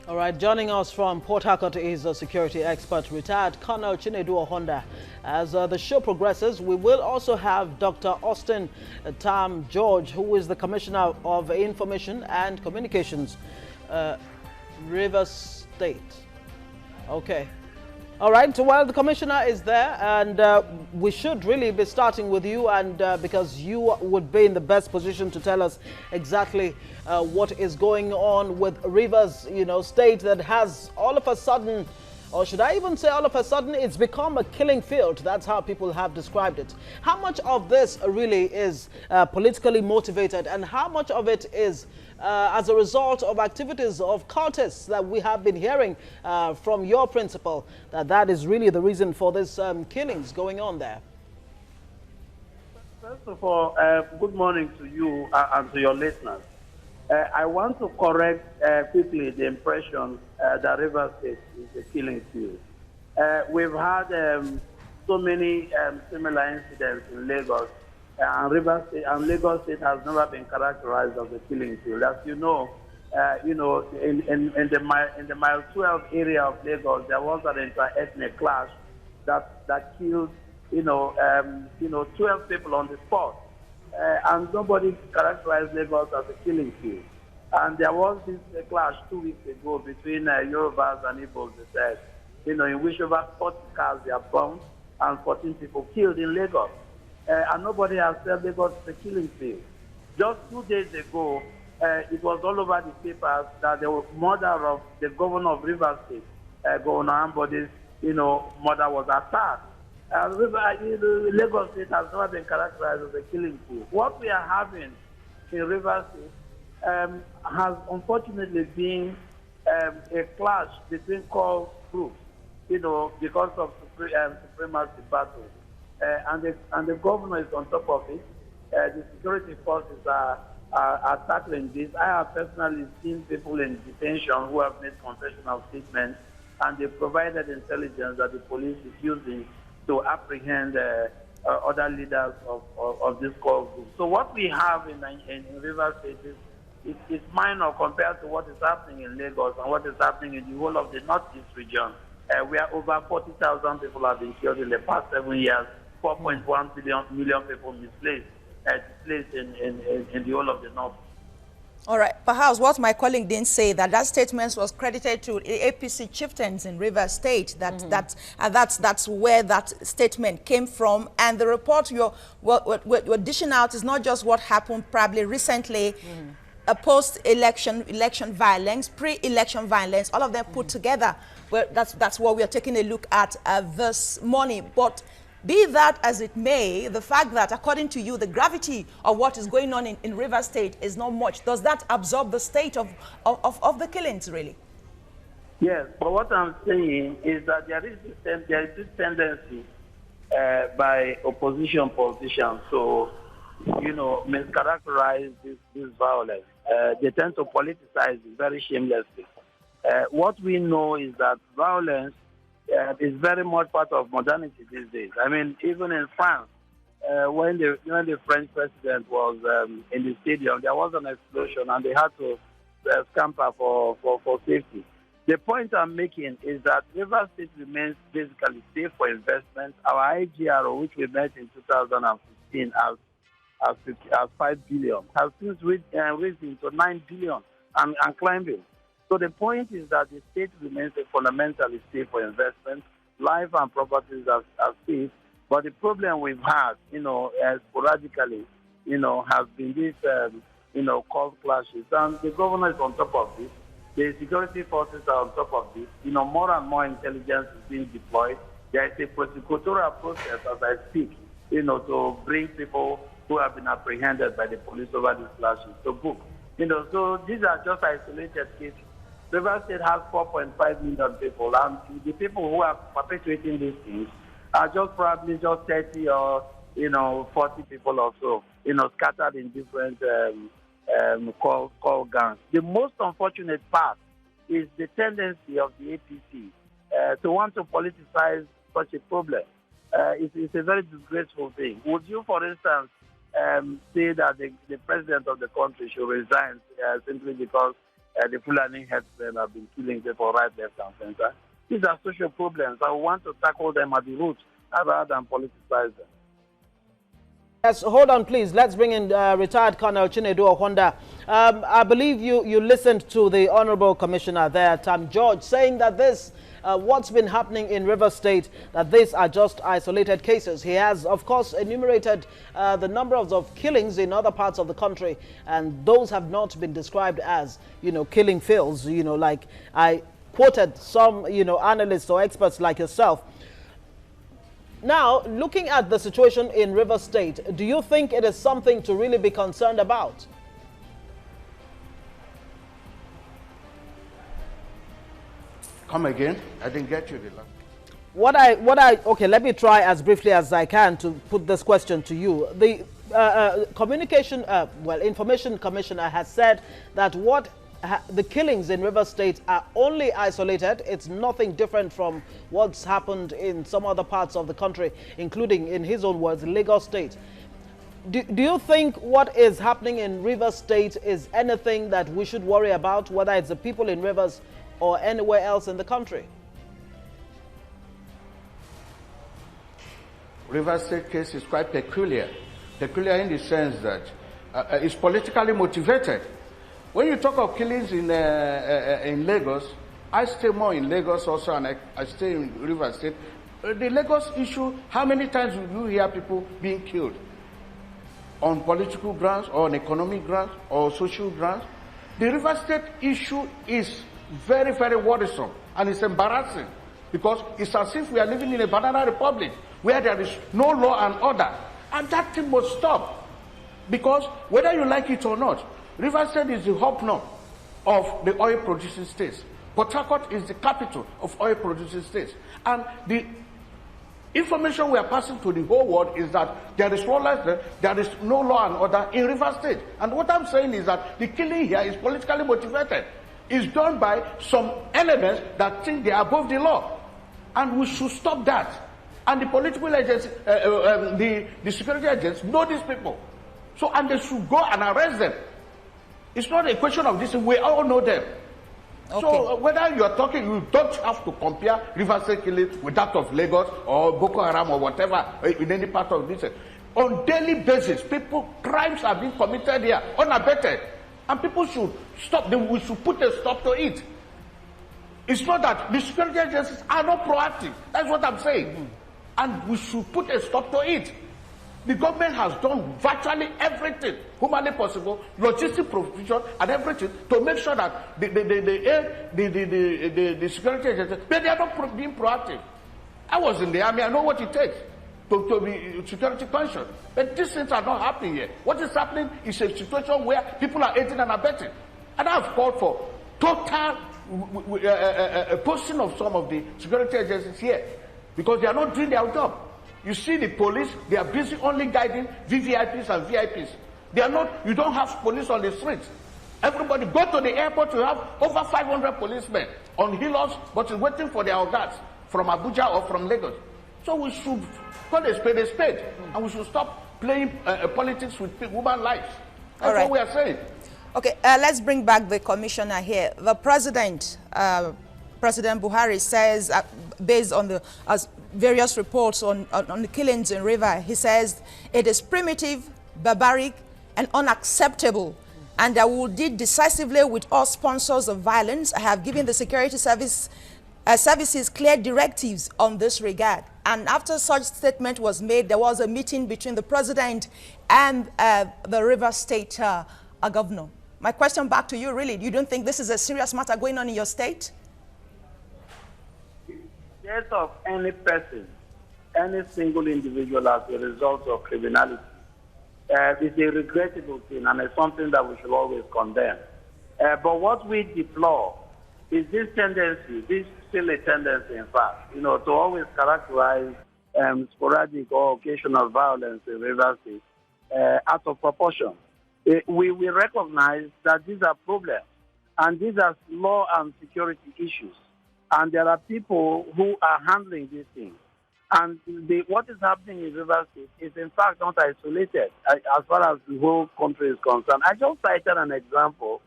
All right, joining us from Port Harcourt is a security expert, Rtd Col Chinedu Owhonda. As the show progresses, we will also have Dr. Austin Tam George, who is the Commissioner of Information and Communications, Rivers State. Okay. All right, so while the commissioner is there, and we should really be starting with you, and because you would be in the best position to tell us exactly what is going on with Rivers, state that has all of a sudden, or should I even say all of a sudden, it's become a killing field. That's how people have described it. How much of this really is politically motivated, and how much of it is as a result of activities of cultists that we have been hearing from your principal, that is really the reason for this killings going on there? First of all, good morning to you and to your listeners. I want to correct quickly the impression that Rivers State is a killing field. We've had so many similar incidents in Lagos, and Lagos State has never been characterized as a killing field. As you know, in the mile 12 area of Lagos, there was an inter-ethnic clash that killed 12 people on the spot. And nobody characterized Lagos as a killing field. And there was this clash 2 weeks ago between Yorubas and Igbos, they said, in which over 40 cars were bombed and 14 people killed in Lagos. And nobody has said Lagos is a killing field. Just 2 days ago, it was all over the papers that the mother of the governor of Rivers State, Governor Ambody's, mother was attacked. Lagos State has never been characterized as a killing field. What we are having in Rivers State has unfortunately been a clash between core groups, because of supremacy battle. And the governor is on top of it. The security forces are tackling this. I have personally seen people in detention who have made confessional statements, and they provided intelligence that the police is using to apprehend other leaders of this core group. So what we have in Rivers State is minor compared to what is happening in Lagos and what is happening in the whole of the Northeast region, where over 40,000 people have been killed in the past 7 years, 4.1 million people displaced in the whole of the North. All right. Perhaps what my colleague didn't say, that statement was credited to APC chieftains in Rivers State. That's where that statement came from. And the report you're dishing out is not just what happened probably recently, a post-election violence, pre-election violence, all of them put together. Well, that's what we are taking a look at this morning. But be that as it may, the fact that, according to you, the gravity of what is going on in Rivers State is not much, does that absorb the state of the killings, really? Yes, but what I'm saying is that there is this tendency by opposition politicians to, mischaracterize this violence. They tend to politicize it very shamelessly. What we know is that violence is very much part of modernity these days. I mean, even in France, when the French president was in the stadium, there was an explosion and they had to scamper for safety. The point I'm making is that Rivers State remains basically safe for investment. Our IGRO, which we met in 2015 as 5 billion, has since risen to 9 billion and climbing. So the point is that the state remains fundamentally safe for investment. Life and properties are safe. But the problem we've had, sporadically, has been this, cult clashes. And the governor is on top of this. The security forces are on top of this. More and more intelligence is being deployed. There is a prosecutorial process as I speak, to bring people who have been apprehended by the police over these clashes to book. So these are just isolated cases. Rivers State has 4.5 million people, and the people who are perpetuating these things are probably just 30 or 40 people or so, scattered in different call gangs. The most unfortunate part is the tendency of the APC to want to politicize such a problem. It's a very disgraceful thing. Would you, for instance, say that the president of the country should resign simply because the Fulani herdsmen have been killing people right, left, and center. These are social problems. I want to tackle them at the root rather than politicize them. Yes, hold on, please. Let's bring in retired Colonel Chinedu Owhonda. I believe you listened to the Honorable Commissioner there, Tam George, saying that this, what's been happening in River State, that these are just isolated cases. He has, of course, enumerated the number of killings in other parts of the country, and those have not been described as, killing fields. Like I quoted some, analysts or experts like yourself. Now, looking at the situation in River State, do you think it is something to really be concerned about? Come again? I didn't get you. Okay, let me try as briefly as I can to put this question to you. The Information Commissioner has said that the killings in River State are only isolated. It's nothing different from what's happened in some other parts of the country, including, in his own words, Lagos State. Do you think what is happening in River State is anything that we should worry about, whether it's the people in Rivers or anywhere else in the country? River State case is quite peculiar. Peculiar in the sense that it's politically motivated. When you talk of killings in Lagos, I stay more in Lagos also, and I stay in River State. The Lagos issue, how many times do you hear people being killed? On political grounds, or on economic grounds, or social grounds? The River State issue is very, very worrisome, and it's embarrassing, because it's as if we are living in a banana republic, where there is no law and order. And that thing must stop, because whether you like it or not, River State is the hub now of the oil-producing states. Port Harcourt is the capital of oil-producing states. And the information we are passing to the whole world is that there is no law and order in River State. And what I'm saying is that the killing here is politically motivated. It's done by some elements that think they are above the law. And we should stop that. And the political agents, the security agents know these people. So, and they should go and arrest them. It's not a question of this, we all know them. Okay. So whether you're talking, you don't have to compare River State killing with that of Lagos or Boko Haram or whatever in any part of this. On daily basis, crimes are being committed here, unabated. And people should stop them, we should put a stop to it. It's not that the security agencies are not proactive. That's what I'm saying. And we should put a stop to it. The government has done virtually everything humanly possible, logistic provision and everything, to make sure that the security agencies, but they are not being proactive. I was in the army, I know what it takes to be security conscious. But these things are not happening here. What is happening is a situation where people are aiding and abetting. And I've called for total posting of some of the security agencies here, because they are not doing their job. You see the police, they are busy only guiding VVIPs and VIPs. They are not, you don't have police on the streets. Everybody go to the airport, you have over 500 policemen on hillocks, but is waiting for their guards from Abuja or from Lagos. So we should call a spade, and we should stop playing politics with human lives. That's what we are saying. Okay, let's bring back the commissioner here. The president, President Buhari, says, based on the various reports on the killings in River, he says it is primitive, barbaric, and unacceptable, and I will deal decisively with all sponsors of violence. I have given the security services clear directives on this regard. And after such statement was made, there was a meeting between the president and the River State governor. My question back to you, really, you don't think this is a serious matter going on in your state? Death of any person, any single individual as a result of criminality is a regrettable thing, and it's something that we should always condemn. But what we deplore is this tendency, this still a tendency, in fact, to always characterize sporadic or occasional violence in River State out of proportion. We recognize that these are problems, and these are law and security issues. And there are people who are handling these things. And what is happening in River State is, in fact, not isolated as far as the whole country is concerned. I just cited an example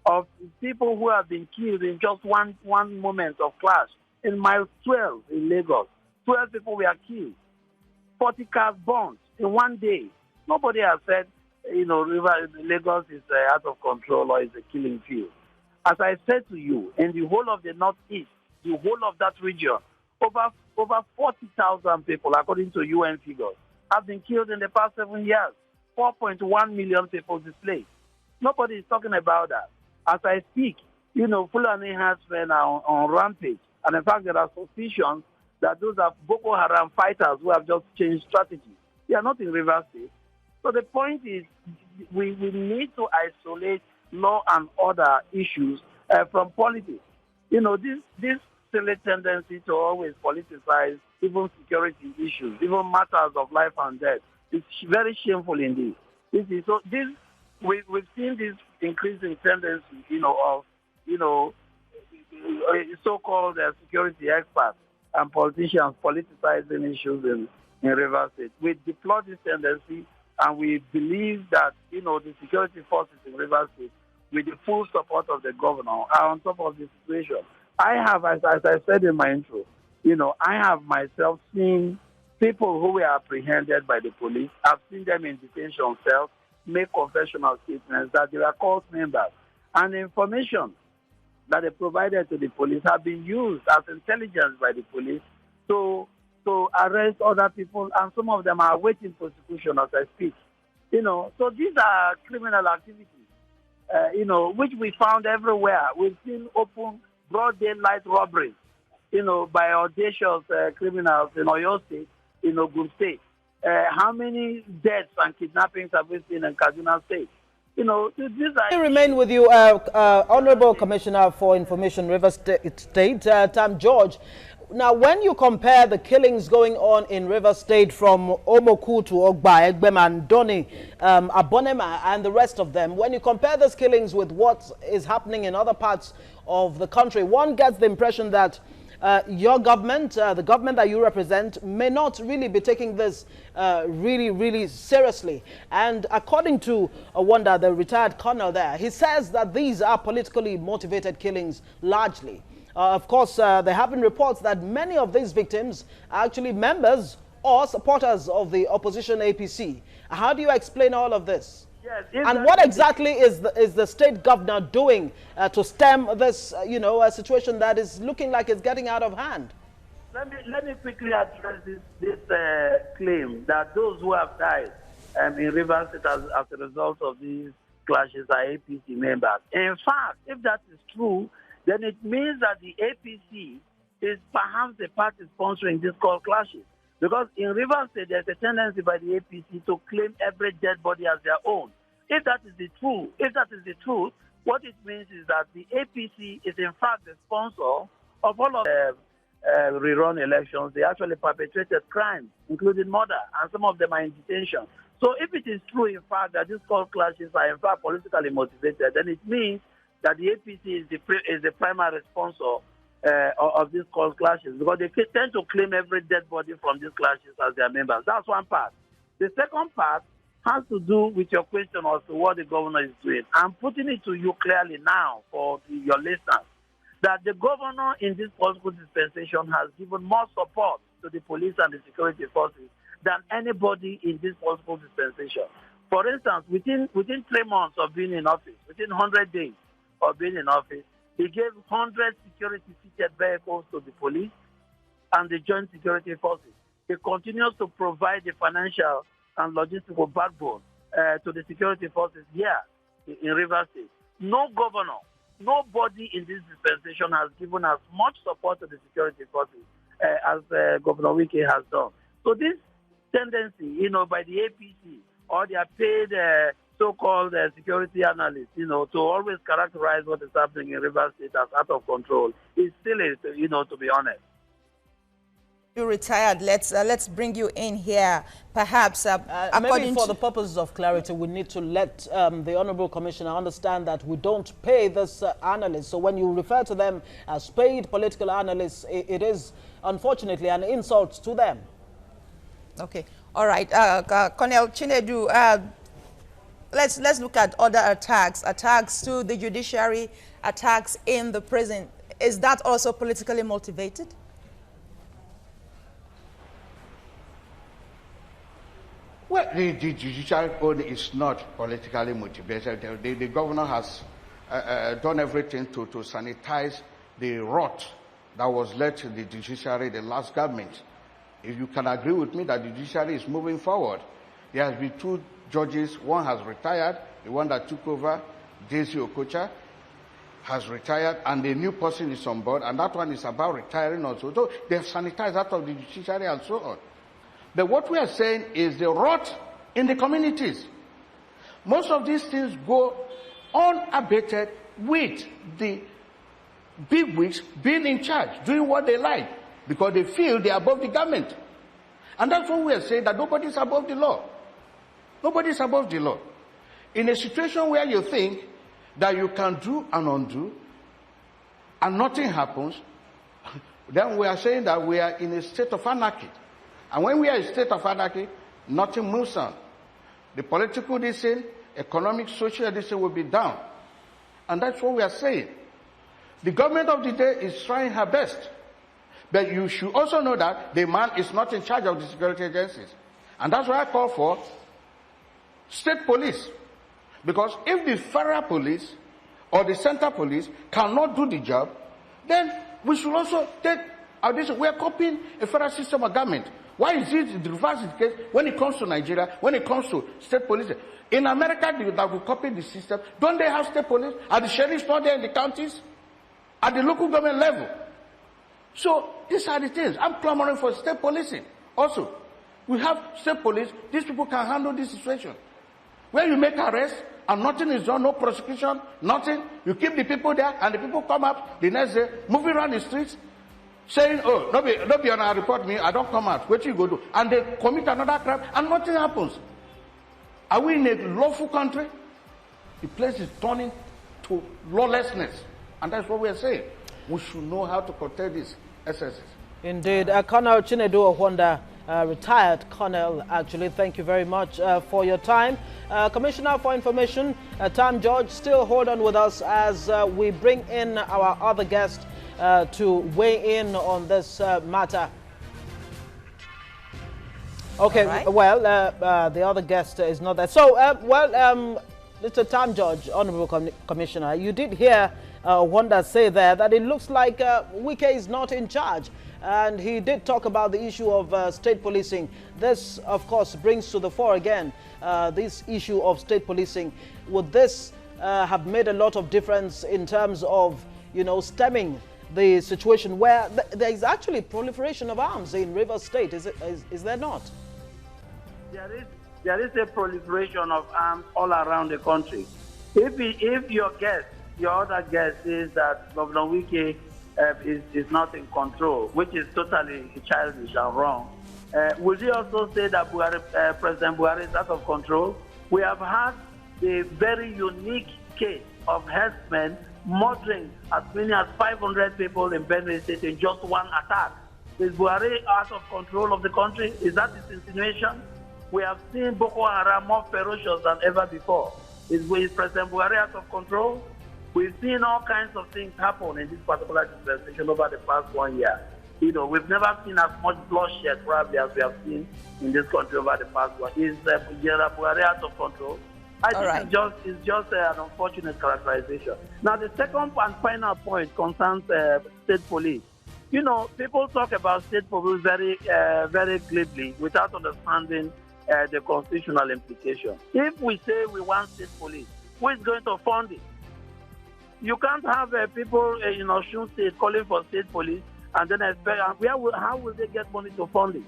of people who have been killed in just one moment of clash. In mile 12 in Lagos, 12 people were killed, 40 cars burned in one day. Nobody has said, Lagos is out of control or is a killing field. As I said to you, in the whole of the Northeast, the whole of that region, over 40,000 people, according to UN figures, have been killed in the past 7 years. 4.1 million people displaced. Nobody is talking about that. As I speak, Fulani herdsmen are on rampage. And in fact, there are suspicions that those are Boko Haram fighters who have just changed strategy. They are not in Rivers State. So the point is, we need to isolate law and order issues from politics. This silly tendency to always politicize even security issues, even matters of life and death, is very shameful indeed. We've seen this increasing tendency, of so-called security experts and politicians politicizing issues in Rivers State. We deplore this tendency, and we believe that, the security forces in Rivers State, with the full support of the governor, are on top of the situation. I have, as I said in my intro, I have myself seen people who were apprehended by the police. I've seen them in detention cells make confessional statements that they were cult members. And the information that they provided to the police have been used as intelligence by the police to arrest other people, and some of them are awaiting prosecution as I speak. So these are criminal activities, which we found everywhere. We've seen open, broad daylight robberies, by audacious criminals in Oyo State, in Ogun State. How many deaths and kidnappings have we seen in Kaduna State? These are... I remain with you, Honorable Commissioner for Information, Rivers State, Tam George. Now, when you compare the killings going on in Rivers State from Omoku to Ogba, Egbem, and Doni, Abonema, and the rest of them, when you compare those killings with what is happening in other parts of the country, one gets the impression that your government, the government that you represent, may not really be taking this really seriously. And according to Owhonda, the retired colonel there, he says that these are politically motivated killings largely. Of course, there have been reports that many of these victims are actually members or supporters of the opposition APC. How do you explain all of this? Yes, and what exactly is the state governor doing to stem this, a situation that is looking like it's getting out of hand? Let me quickly address this claim that those who have died in Rivers State as a result of these clashes are APC members. In fact, if that is true, then it means that the APC is perhaps the party sponsoring these called clashes. Because in Rivers State, there's a tendency by the APC to claim every dead body as their own. If that is the truth, what it means is that the APC is in fact the sponsor of all of the rerun elections. They actually perpetrated crimes, including murder, and some of them are in detention. So if it is true, in fact, that these called clashes are in fact politically motivated, then it means that the APC is the primary sponsor of these called clashes, because they tend to claim every dead body from these clashes as their members. That's one part. The second part has to do with your question as to what the governor is doing. I'm putting it to you clearly now for your listeners, that the governor in this political dispensation has given more support to the police and the security forces than anybody in this political dispensation. For instance, within 3 months of being in office, within 100 days of being in office, he gave 100 security-fitted vehicles to the police and the joint security forces. He continues to provide the financial and logistical backbone to the security forces here in Rivers State. No governor, nobody in this dispensation has given as much support to the security forces as Governor Wike has done. So this tendency, by the APC or their paid so-called security analysts, to always characterize what is happening in Rivers State as out of control is silly, to be honest. You retired. Let's bring you in here. Perhaps maybe for the purposes of clarity, we need to let the Honorable Commissioner understand that we don't pay this analysts. So when you refer to them as paid political analysts, it is unfortunately an insult to them. Okay. All right. Colonel Chinedu, let's look at other attacks to the judiciary, attacks in the prison. Is that also politically motivated? Well, the judiciary code is not politically motivated. The governor has done everything to sanitize the rot that was led to the judiciary, the last government. If you can agree with me that the judiciary is moving forward, there has been 2 judges. One has retired, the one that took over, Davies, has retired, and the new person is on board, and that one is about retiring also. So they have sanitized out of the judiciary and so on. But what we are saying is the rot in the communities. Most of these things go unabated with the bigwigs being in charge, doing what they like, because they feel they are above the government. And that's what we are saying, that nobody is above the law. Nobody is above the law. In a situation where you think that you can do and undo, and nothing happens, then we are saying that we are in a state of anarchy. And when we are in a state of anarchy, nothing moves on. The political decision, economic, social decision will be down. And that's what we are saying. The government of the day is trying her best. But you should also know that the man is not in charge of the security agencies. And that's why I call for state police. Because if the federal police or the center police cannot do the job, then we should also take our decision. We are copying a federal system of government. Why is it the reverse is the case when it comes to Nigeria, when it comes to state police? In America, that we copy the system, don't they have state police? Are the sheriffs not there in the counties? At the local government level? So these are the things. I'm clamoring for state policing. Also, we have state police. These people can handle this situation. Where you make arrests and nothing is done, no prosecution, nothing. You keep the people there and the people come up the next day, moving around the streets, saying, oh, nobody on our report me, I don't come out. What you go do? And they commit another crime and nothing happens. Are we in a lawful country? The place is turning to lawlessness. And that's what we are saying. We should know how to curtail these excesses. Indeed. Colonel Chinedu Owhonda, retired colonel, actually, thank you very much for your time. Commissioner for Information, Tam George, still hold on with us as we bring in our other guest to weigh in on this matter. Okay, right. Well, the other guest is not there. So, Mr. Tam George, Honorable Commissioner, you did hear Owhonda say there that it looks like Wike is not in charge. And he did talk about the issue of state policing. This, of course, brings to the fore again this issue of state policing. Would this have made a lot of difference in terms of, you know, stemming the situation where there is actually proliferation of arms in Rivers State? Is there not? There is a proliferation of arms all around the country. If your other guest is that Governor Wike is not in control, which is totally childish and wrong, would you also say that President Buhari is out of control? We have had a very unique case of herdsmen murdering as many as 500 people in Benue State in just one attack. Is Buhari out of control of the country? Is that his insinuation? We have seen Boko Haram more ferocious than ever before. Is President Buhari out of control? We've seen all kinds of things happen in this particular dispensation over the past 1 year. You know, we've never seen as much bloodshed probably as we have seen in this country over the past 1 year. Is General Buhari out of control? I think it's just an unfortunate characterization. Now, the second and final point concerns state police. You know, people talk about state police very glibly without understanding the constitutional implication. If we say we want state police, who is going to fund it? You can't have people in Osun State calling for state police and then expect, how will they get money to fund it?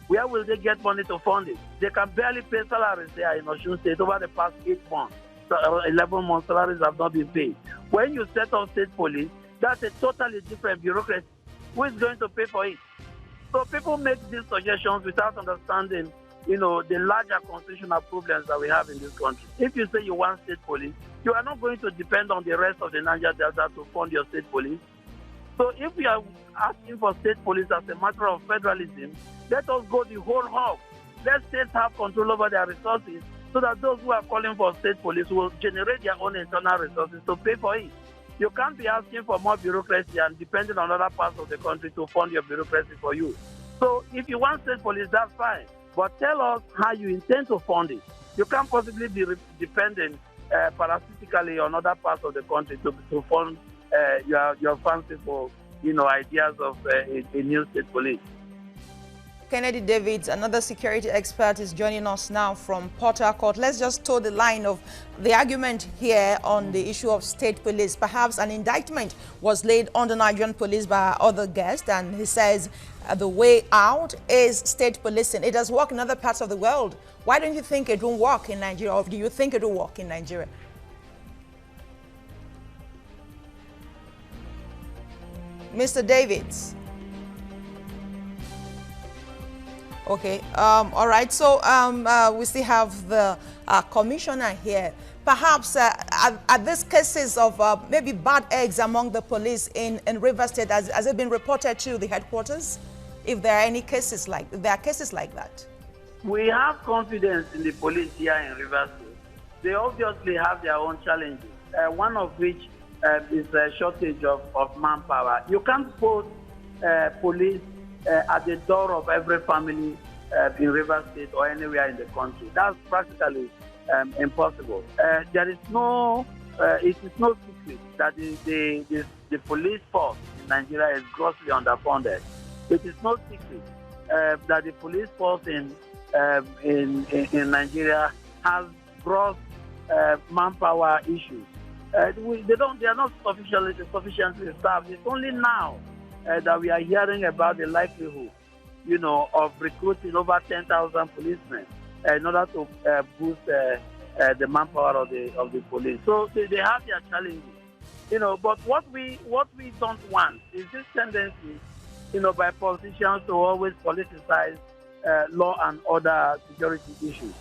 Where will they get money to fund it? They can barely pay salaries there in Osun State over the past 8 months. 11 months salaries have not been paid. When you set up state police, that's a totally different bureaucracy. Who is going to pay for it? So people make these suggestions without understanding, you know, the larger constitutional problems that we have in this country. If you say you want state police, you are not going to depend on the rest of the Niger Delta to fund your state police. So if we are asking for state police as a matter of federalism, let us go the whole hog. Let states have control over their resources so that those who are calling for state police will generate their own internal resources to pay for it. You can't be asking for more bureaucracy and depending on other parts of the country to fund your bureaucracy for you. So if you want state police, that's fine. But tell us how you intend to fund it. You can't possibly be dependent parasitically on other parts of the country to fund your fanciful, ideas of a new state police. Kennedy Davies, another security expert, is joining us now from Port Harcourt. Let's just toe the line of the argument here on the issue of state police. Perhaps an indictment was laid on the Nigerian police by our other guest, and he says the way out is state policing. It does work in other parts of the world. Why don't you think it won't work in Nigeria, or do you think it will work in Nigeria? Mr. Davies. Okay, all right. So we still have the commissioner here. Perhaps are these cases of maybe bad eggs among the police in Rivers State, has it been reported to the headquarters? If there are any cases like that? We have confidence in the police here in Rivers State. They obviously have their own challenges, one of which is a shortage of manpower. You can't put police at the door of every family in Rivers State or anywhere in the country. That's practically impossible. It is no secret that the police force in Nigeria is grossly underfunded. It is no secret that the police force in Nigeria has gross manpower issues. They are not sufficiently staffed. It's only now that we are hearing about the likelihood, of recruiting over 10,000 policemen in order to boost the manpower of the police. So they have their challenges, But what we don't want is this tendency, by politicians to always politicize law and order security issues.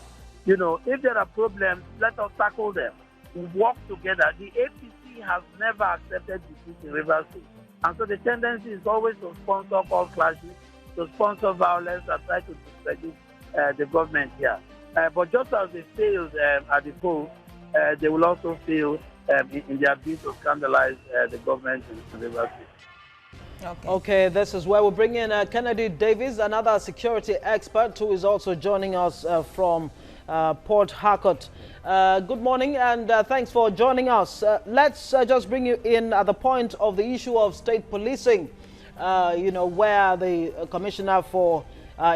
If there are problems, let us tackle them. We work together. The APC has never accepted defeat in Rivers State. And so the tendency is always to sponsor all clashes, to sponsor violence and try to discredit the government here. But just as they failed at the polls, they will also fail in their bid to scandalize the government in Rivers State. Okay, this is where we bring in Kennedy Davies, another security expert who is also joining us from Port Harcourt. Good morning and thanks for joining us. Let's just bring you in at the point of the issue of state policing, where the Commissioner for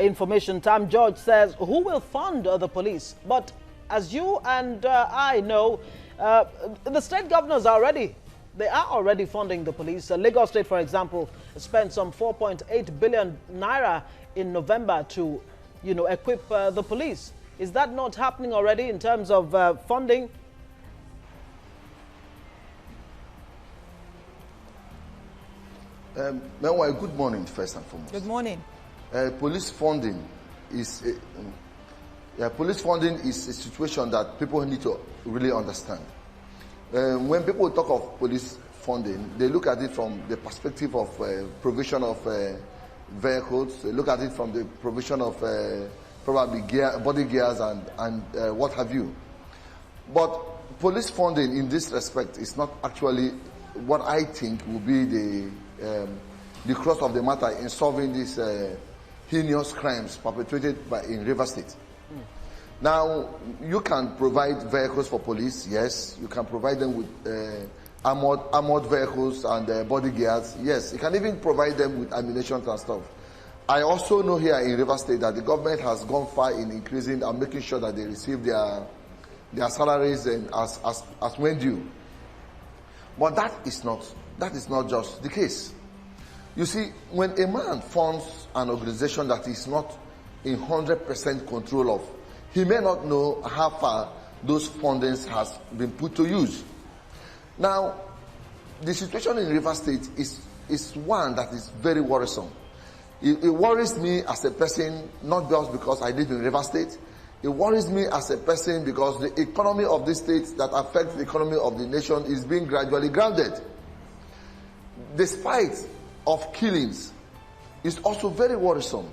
Information, Tam George, says who will fund the police. But as you and I know, the state governors are already funding the police. Lagos State, for example, spent some 4.8 billion naira in November to, equip the police. Is that not happening already in terms of funding? Meanwhile, good morning, first and foremost. Good morning. Police funding is a situation that people need to really understand. When people talk of police funding, they look at it from the perspective of provision of vehicles. They look at it from the provision of probably body gears and what have you. But police funding in this respect is not actually what I think will be the crux of the matter in solving these heinous crimes perpetrated in Rivers State. Now, you can provide vehicles for police, yes. You can provide them with armored vehicles and body gears, yes. You can even provide them with ammunition and stuff. I also know here in Rivers State that the government has gone far in increasing and making sure that they receive their salaries and as when due. But that is not just the case. You see, when a man funds an organization that is not in 100% control of, he may not know how far those fundings has been put to use. Now, the situation in Rivers State is one that is very worrisome. It worries me as a person, not just because I live in Rivers State. It worries me as a person because the economy of this state that affects the economy of the nation is being gradually grounded. Despite of killings, it's also very worrisome.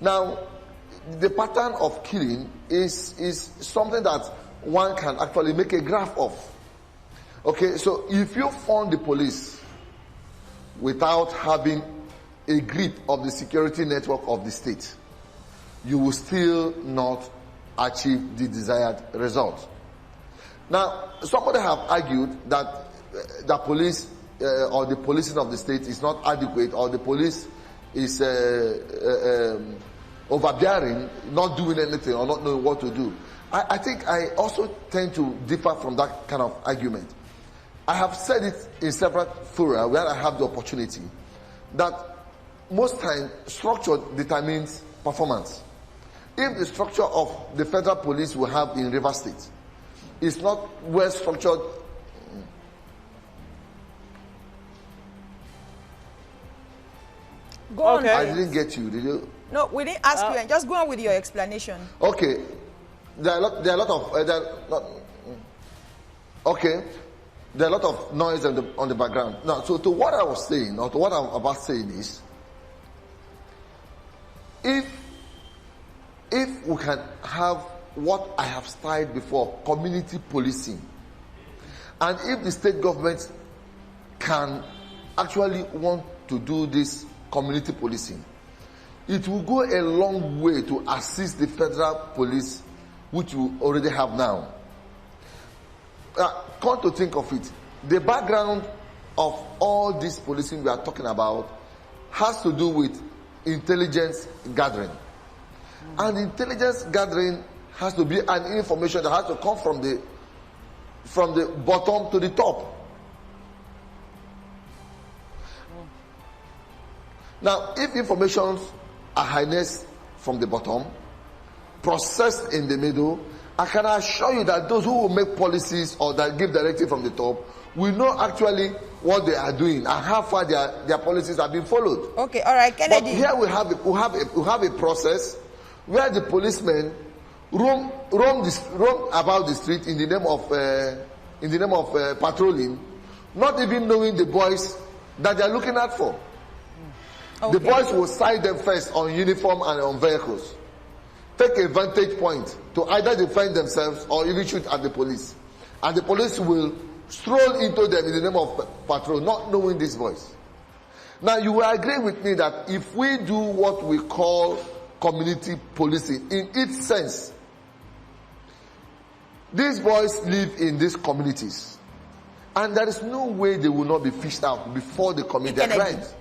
Now, the pattern of killing is something that one can actually make a graph of. Okay, so if you fund the police without having a grip of the security network of the state, you will still not achieve the desired result. Now, somebody have argued that the police or the policing of the state is not adequate, or the police is overbearing, not doing anything or not knowing what to do. I think I also tend to differ from that kind of argument. I have said it in several fora where I have the opportunity that most times structure determines performance. If the structure of the federal police we have in Rivers State is not well structured, Go on. Okay. I didn't get you, did you? No, we didn't ask you. And just go on with your explanation. Okay, there are a lot of okay, there are a lot of noise on the background. Now, so to what I was saying, or to what I'm about saying is, if we can have what I have styled before, community policing, and if the state government can actually want to do this community policing, it will go a long way to assist the federal police, which we already have now. Come to think of it, the background of all this policing we are talking about has to do with intelligence gathering. And intelligence gathering has to be an information that has to come from the bottom to the top. Now, if informations are harnessed from the bottom, processed in the middle, I can assure you that those who will make policies or that give directive from the top will know actually what they are doing and how far their policies are being followed. Okay, all right, Kennedy. But here we have a process where the policemen roam about the street in the name of patrolling, not even knowing the boys that they are looking out for. Okay. The boys will sight them first on uniform and on vehicles, take a vantage point to either defend themselves or even shoot at the police, and the police will stroll into them in the name of patrol, not knowing these boys. Now, you will agree with me that if we do what we call community policing in its sense, these boys live in these communities, and there is no way they will not be fished out before they commit their crimes.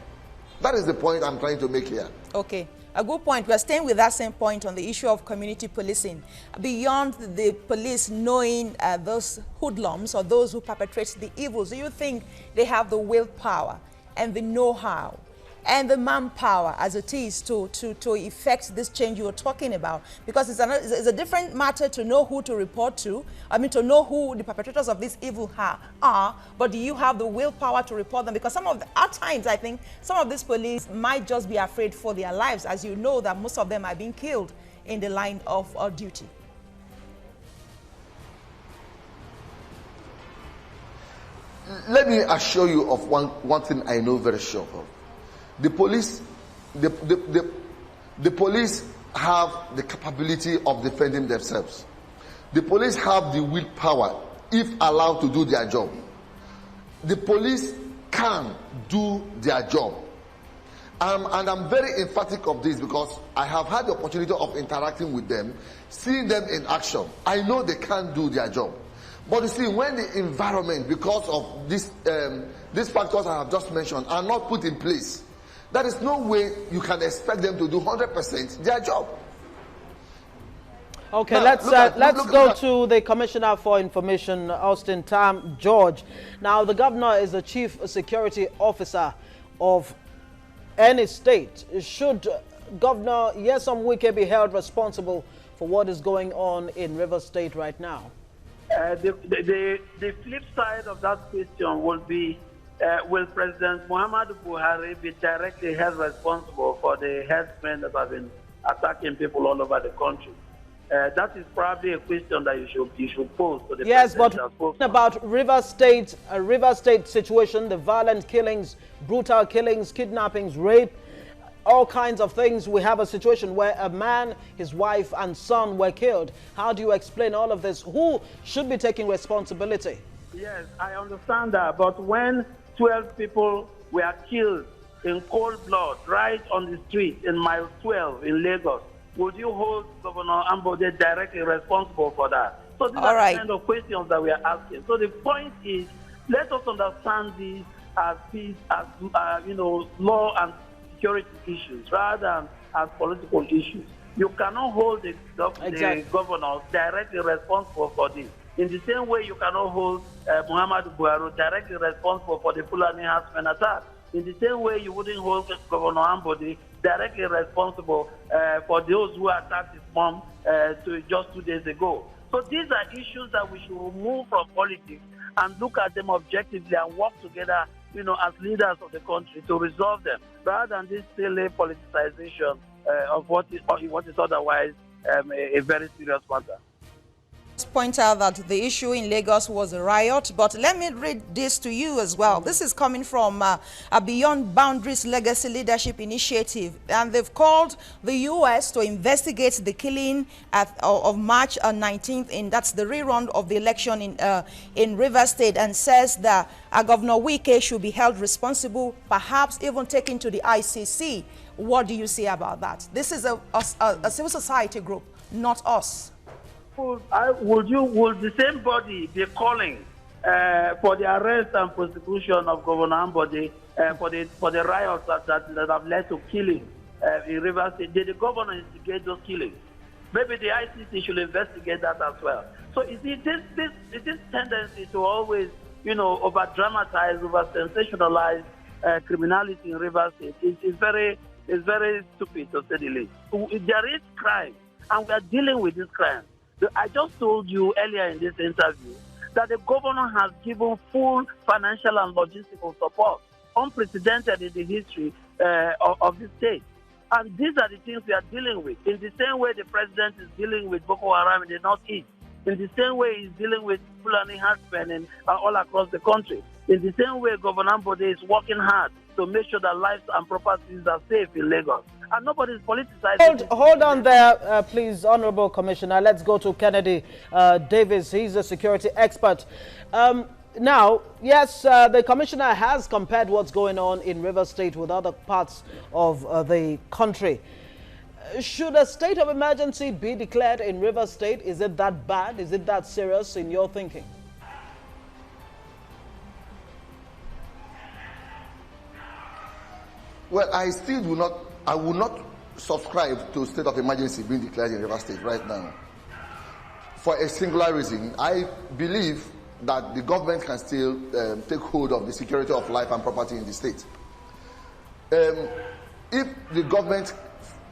That is the point I'm trying to make here. Okay, a good point. We're staying with that same point on the issue of community policing. Beyond the police knowing those hoodlums or those who perpetrate the evils, do you think they have the willpower and the know-how and the manpower as it is to effect this change you were talking about? Because it's a different matter to know who to report to, to know who the perpetrators of this evil are, but do you have the willpower to report them? Because at times, I think, some of these police might just be afraid for their lives, as you know that most of them are being killed in the line of duty. Let me assure you of one thing I know very sure of. The police have the capability of defending themselves. The police have the willpower, if allowed to do their job. The police can do their job. And I'm very emphatic of this because I have had the opportunity of interacting with them, seeing them in action. I know they can do their job. But you see, when the environment, because of these factors I have just mentioned, are not put in place, there is no way you can expect them to do 100% their job. Okay, now, let's go to the Commissioner for Information, Austin Tam George. Now, the governor is the chief security officer of any state. Should Governor Nyesom Wike be held responsible for what is going on in Rivers State right now? The flip side of that question will be, will President Muhammadu Buhari be directly held responsible for the herdsmen that have been attacking people all over the country? That is probably a question that you should pose to the yes, president. But about Rivers State situation, the violent killings, brutal killings, kidnappings, rape. all kinds of things. We have a situation where a man, his wife and son were killed. How do you explain all of this? Who should be taking responsibility? Yes, I understand that. But when 12 people were killed in cold blood right on the street in mile 12 in Lagos, would you hold Governor Ambode directly responsible for that? So these are the kind of questions that we are asking. So the point is, let us understand these as peace, as law and security issues rather than as political issues. You cannot hold the governor directly responsible for this. In the same way, you cannot hold Muhammadu Buhari directly responsible for the Fulani Herdsmen attack. In the same way, you wouldn't hold Governor Ambode directly responsible for those who attacked his mom just 2 days ago. So these are issues that we should remove from politics and look at them objectively and work together, as leaders of the country to resolve them, rather than this silly politicization of what is otherwise a very serious matter. Point out that the issue in Lagos was a riot, but let me read this to you as well. This is coming from a Beyond Boundaries Legacy Leadership Initiative, and they've called the U.S. to investigate the killing of March 19th, and that's the rerun of the election in Rivers State, and says that Governor Wike should be held responsible, perhaps even taken to the ICC. What do you say about that? This is a civil society group, not us. Would the same body be calling for the arrest and prosecution of Governor Ambode for the riots that have led to killing in Rivers State? Did the governor instigate those killings? Maybe the ICC should investigate that as well. So you see, this tendency to always, over-dramatize, over-sensationalize criminality in Rivers State is very stupid, to say the least. There is crime, and we are dealing with this crime. I just told you earlier in this interview that the governor has given full financial and logistical support, unprecedented in the history of the state. And these are the things we are dealing with. In the same way the president is dealing with Boko Haram in the Northeast, in the same way he's dealing with Fulani Herdsmen all across the country. In the same way, Governor Ambode is working hard to make sure that lives and properties are safe in Lagos. And nobody's politicizing. Hold on there, please, Honorable Commissioner. Let's go to Kennedy Davies. He's a security expert. Now, yes, the Commissioner has compared what's going on in Rivers State with other parts of the country. Should a state of emergency be declared in Rivers State? Is it that bad? Is it that serious in your thinking? Well, I will not subscribe to state of emergency being declared in Rivers State right now. For a singular reason, I believe that the government can still take hold of the security of life and property in the state. If the government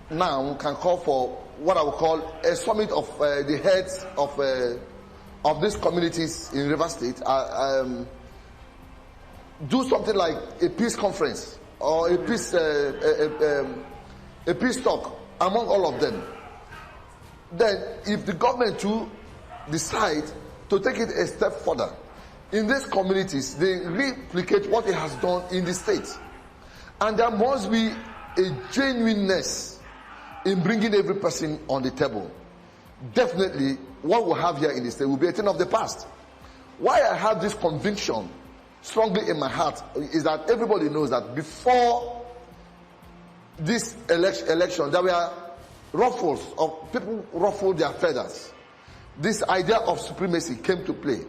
now can call for what I would call a summit of the heads of these communities in Rivers State, do something like a peace conference or a peace talk among all of them. Then, if the government too decide to take it a step further, in these communities, they replicate what it has done in the state. And there must be a genuineness in bringing every person on the table. Definitely, what we have here in the state will be a thing of the past. Why I have this conviction strongly in my heart is that everybody knows that before this election, there were ruffles of people ruffled their feathers. This idea of supremacy came to play.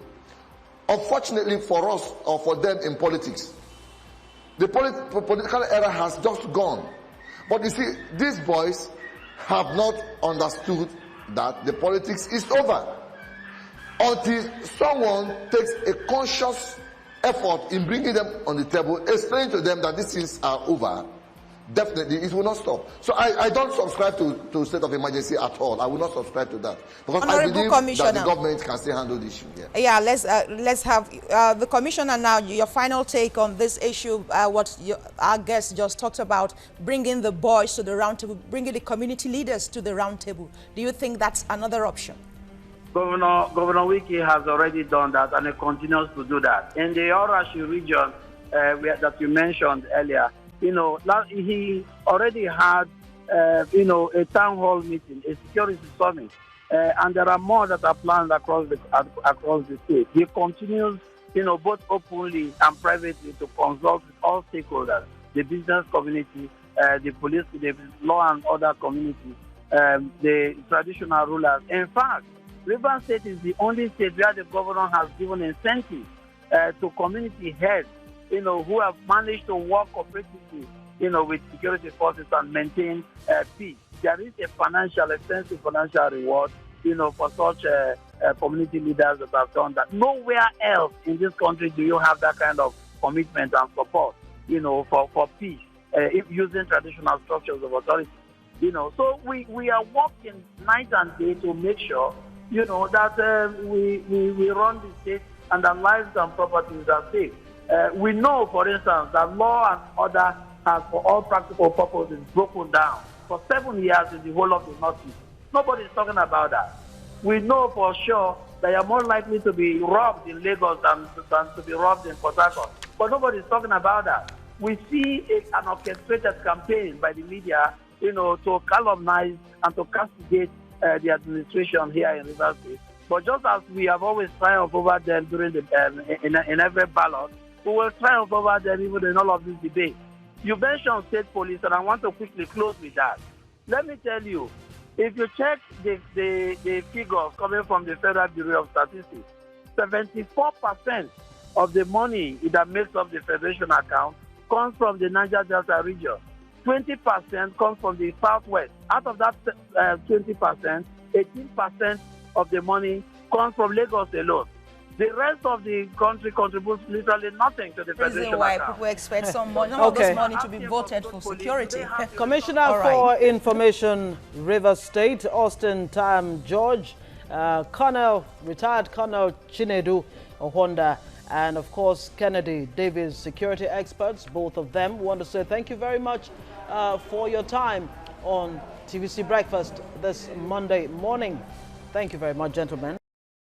Unfortunately for us or for them in politics, the political era has just gone. But you see, these boys have not understood that the politics is over. Until someone takes a conscious effort in bringing them on the table, explaining to them that these things are over, definitely it will not stop. So I don't subscribe to state of emergency at all. I will not subscribe to that, because I believe that the government can still handle the issue. Yeah, let's have the Commissioner now. Your final take on this issue. What our guest just talked about, bringing the boys to the round table, bringing the community leaders to the round table. Do you think that's another option? Governor Wike has already done that, and he continues to do that. In the Orashi region that you mentioned earlier, You know, he already had, you know, a town hall meeting, a security summit, and there are more that are planned across the state. He continues, you know, both openly and privately to consult with all stakeholders, the business community, the police, the law and order community, the traditional rulers. In fact, Rivers State is the only state where the governor has given incentives to community heads, you know, who have managed to work cooperatively, you know, with security forces and maintain peace. There is a extensive financial reward, you know, for such community leaders that have done that. Nowhere else in this country do you have that kind of commitment and support, you know, for peace, using traditional structures of authority. You know, so we are working night and day to make sure, you know, that we run the state and our lives and properties are safe. We know, for instance, that law and order has, for all practical purposes, broken down for 7 years in the whole of the Northeast. Nobody is talking about that. We know for sure that you're more likely to be robbed in Lagos than to be robbed in Port Harcourt. But nobody is talking about that. We see an orchestrated campaign by the media, you know, to calumnize and to castigate the administration here in Rivers State. But just as we have always triumphed over them during the in every ballot, we will triumph over them even in all of these debates. You mentioned state police, and I want to quickly close with that. Let me tell you, if you check the figures coming from the Federal Bureau of Statistics, 74% of the money that makes up the Federation account comes from the Niger Delta region. 20% comes from the Southwest. Out of that 20%, 18% of the money comes from Lagos alone. The rest of the country contributes literally nothing to the Federation Reason why account. people expect some of this money to be voted for security. Commissioner for Information, Rivers State, Austin Tam George, Retired Col Chinedu Owhonda, and of course Kennedy Davies, security experts, both of them. We want to say thank you very much for your time on TVC Breakfast this Monday morning. Thank you very much, gentlemen.